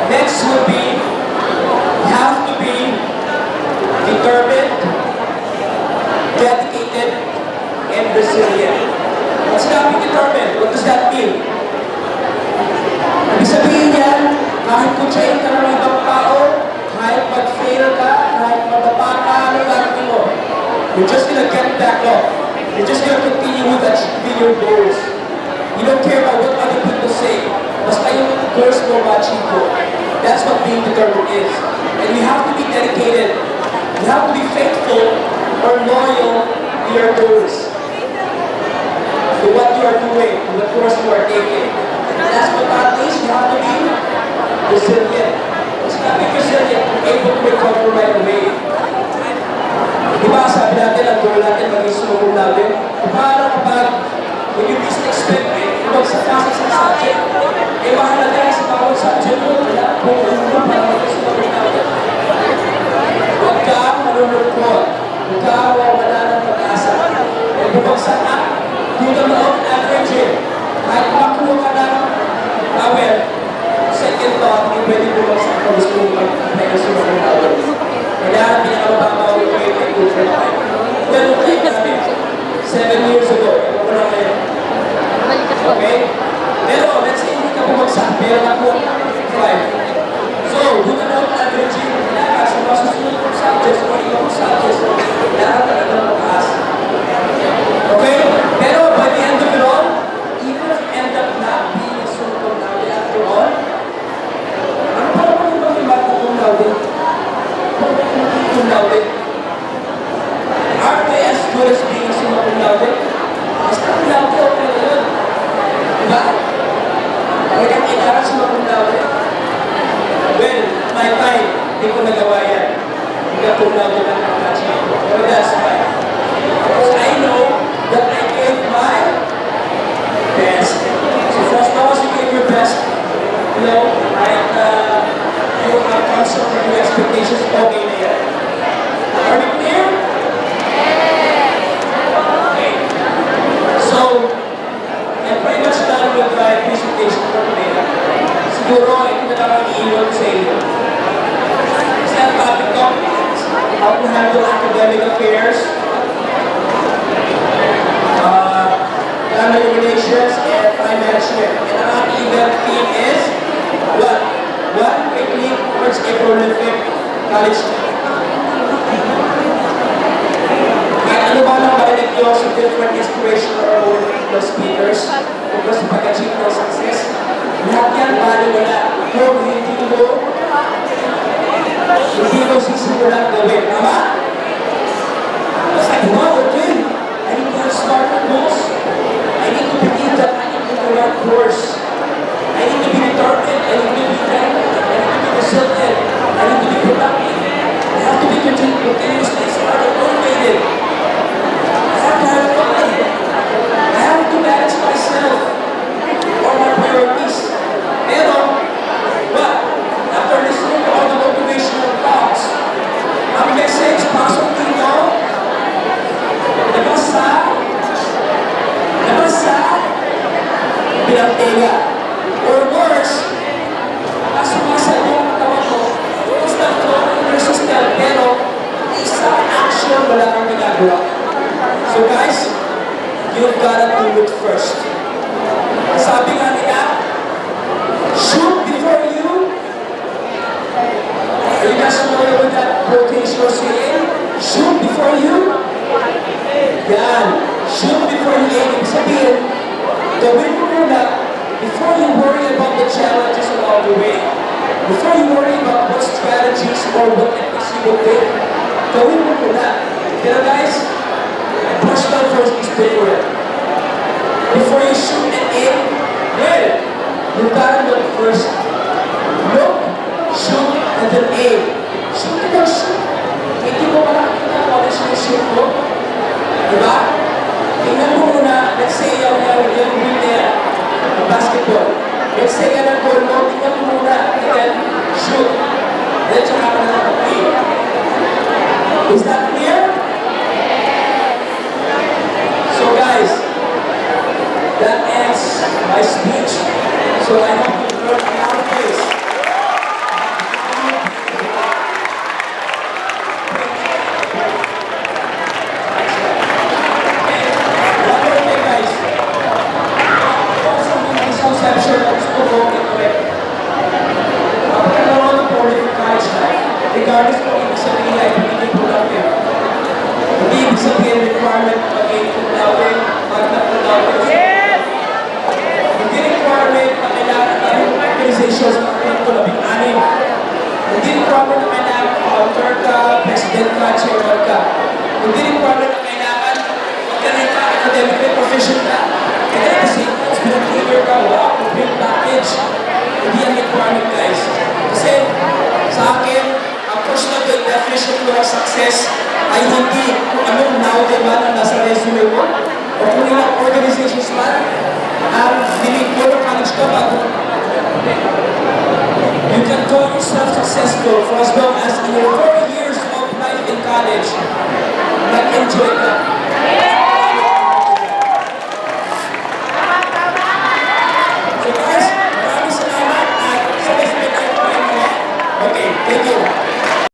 Next would be, you have to be determined, dedicated, and resilient. What's that being determined? What does that mean? Ibig sabihin yan, kahit kutsain ka ng ibang tao, kahit mag-fail ka, kahit madapa ka, ano gagawin mo? You're just gonna get back up. You're just gonna continue with achieving your goals. You don't care about what other people say. Basta yung goals mo ma-achieve mo. That's what being determined is. And you have to be dedicated. You have to be faithful or loyal to your goals. To what you are doing, to the course you are taking. And last but not least, you have to be resilient. It's not being resilient, you're able to recover right away. Diba, sabi natin, ang goal natin maging sumugong natin. Paano kapag when you least expect it, kapag sa klase sa subject, eh mahalaga sa bawat subject mo, wala kung ano para maging sumugong natin. Huwag ka manunulkot, huwag ka wala ng pag-asa. Huwag bumagsak ka, do the law of averaging. Kahit makuha ka ng towel, second thought, hindi pwede bumagsak ka gusto mo mag-apply sa mga towel. Kailangan pinakamababaw yung way to go for life. Well, okay namin. 7 years ago, ako na ngayon. Okay? Pero, let's say hindi ka bumagsak, pero nakuha ka 5. So, do the law of averaging. Kailangan sa mga susunod kong subjects, o ibang subjects, kailangan talaga mag-aas. Okay? Pero, by the end of it all, even if you end up not being a sumugong namin after all, ano pa naman yung mga magkakong namin? Cum laude. Aren't they as good as being summa cum laude? Basta cum laude, okay na yun. Diba? Kaya kailangan summa cum laude. Well, my time, hindi ko nagawa yan. Hindi ka cum laude lang ang achieve ko. Pero that's fine. Because I know that I gave my best. So for as long as you gave your best, you know, and you are constant with your expectations, okay na yan. Are we clear? Okay. So, I'm pretty much done with my presentation for today. Siguro, ito na lang ang iiwan sa inyo. Kasi ang topic ko, how to handle academic affairs, time eliminations, and time management. And ang ating event theme is, what? One quickly towards a prolific college student. Ano ba nang balik nyo sa different inspirational or motivational speakers tungkol sa pag-achieve ng success? Lahat yan, baliwala. Kung hindi mo sisimulan gawin. Tama? Basta, wow, okay. I need to have smarter goals. I need to believe that I need to do the right course. I need to be determined. I need to be talented. I need to be resilient. I need to be productive. I have to be continuously smart and motivated. I have to manage myself or my priorities. Pero, what? After listening to all the motivational talks, ang message pasok dito, nabasa, pinagtinga. Or worse, sumasal yung katawan mo, constant flowing resistant, pero isang action wala kang ginagawa. So guys, you've gotta do it first. Sabi nga nila, shoot before you. Are you guys familiar with that quotation saying? Shoot before you. Yan. Shoot before you aim. Ibig sabihin, gawin mo muna before you worry about the challenges along the way. Before you worry about what strategies or what techniques you will take, gawin mo muna. Pero guys, personal first is different. Before you shoot and aim, well, you gotta look first. Look, shoot, and then aim. Shoot and then shoot. Hindi mo makakita kung ano shoot mo. Diba? Tingnan mo muna, let's say yung win there, basketball. Let's say yan ang goal mo, tingnan mo muna, and then shoot. Then tsaka ka na mag-aim. Is that clear? So guys, that ends my speech. So I hope you learned how to do this. requirement ko 16. Hindi requirement na kailangan author ka, president ka, chairman ka. Hindi requirement na kailangan magaling ka, academically proficient ka. And at the same time, bilang leader ka, wow, complete package. Hindi ang requirement, guys. Kasi sa akin, ang personal definition ko ng success ay hindi kung anong naude ba na nasa resume mo o kung ilang organizations man ang nilingkod ng college ka bago. You can call yourself successful for as long as in your 40